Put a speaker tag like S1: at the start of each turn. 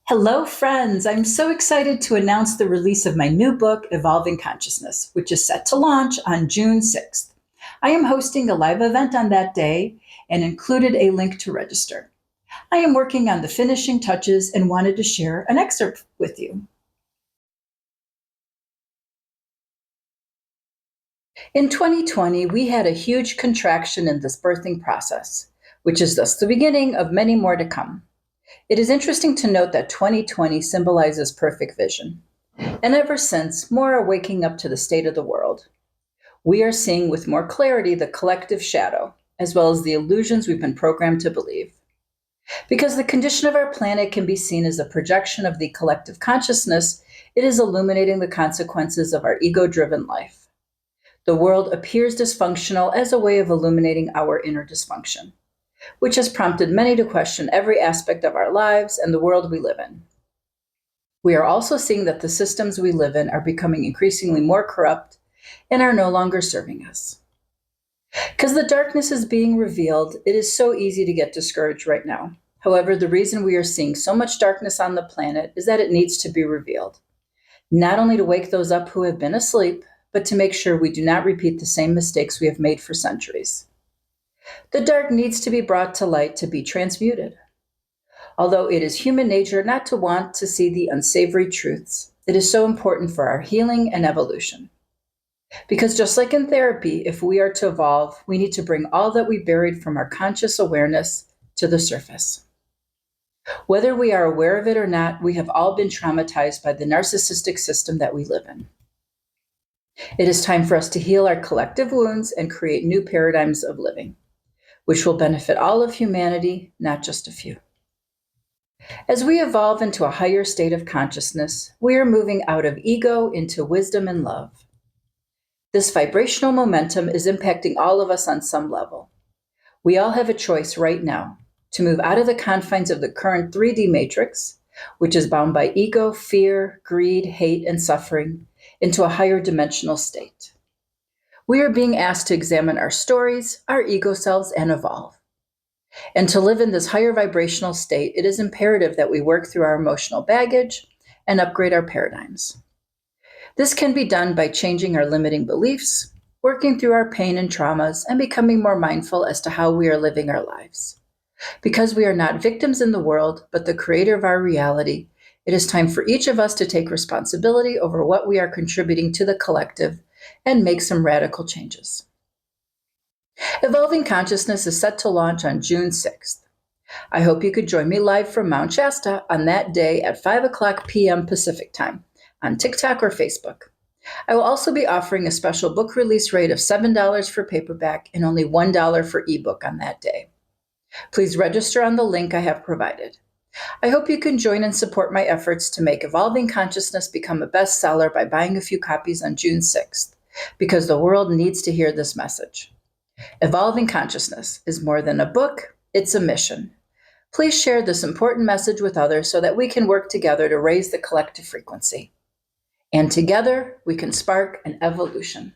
S1: Hello, friends. I'm so excited to announce the release of my new book, Evolving Consciousness, which is set to launch on June 6th. I am hosting a live event on that day and included a link to register. I am working on the finishing touches and wanted to share an excerpt with you. In 2020, we had a huge contraction in this birthing process, which is thus the beginning of many more to come. It is interesting to note that 2020 symbolizes perfect vision. And ever since, more are waking up to the state of the world. We are seeing with more clarity the collective shadow, as well as the illusions we've been programmed to believe. Because the condition of our planet can be seen as a projection of the collective consciousness, it is illuminating the consequences of our ego-driven life. The world appears dysfunctional as a way of illuminating our inner dysfunction, which has prompted many to question every aspect of our lives and the world we live in. We are also seeing that the systems we live in are becoming increasingly more corrupt and are no longer serving us. Because the darkness is being revealed, it is so easy to get discouraged right now. However, the reason we are seeing so much darkness on the planet is that it needs to be revealed, not only to wake those up who have been asleep, but to make sure we do not repeat the same mistakes we have made for centuries. The dark needs to be brought to light to be transmuted. Although it is human nature not to want to see the unsavory truths, it is so important for our healing and evolution. Because just like in therapy, if we are to evolve, we need to bring all that we buried from our conscious awareness to the surface. Whether we are aware of it or not, we have all been traumatized by the narcissistic system that we live in. It is time for us to heal our collective wounds and create new paradigms of living, which will benefit all of humanity, not just a few. As we evolve into a higher state of consciousness, we are moving out of ego into wisdom and love. This vibrational momentum is impacting all of us on some level. We all have a choice right now to move out of the confines of the current 3D matrix, which is bound by ego, fear, greed, hate, and suffering, into a higher dimensional state. We are being asked to examine our stories, our ego selves, and evolve. And to live in this higher vibrational state, it is imperative that we work through our emotional baggage and upgrade our paradigms. This can be done by changing our limiting beliefs, working through our pain and traumas, and becoming more mindful as to how we are living our lives. Because we are not victims in the world, but the creator of our reality, it is time for each of us to take responsibility over what we are contributing to the collective and make some radical changes. Evolving Consciousness is set to launch on June 6th. I hope you could join me live from Mount Shasta on that day at 5 p.m. Pacific Time on TikTok or Facebook. I will also be offering a special book release rate of $7 for paperback and only $1 for ebook on that day. Please register on the link I have provided. I hope you can join and support my efforts to make Evolving Consciousness become a bestseller by buying a few copies on June 6th, because the world needs to hear this message. Evolving Consciousness is more than a book, it's a mission. Please share this important message with others so that we can work together to raise the collective frequency. And together, we can spark an evolution.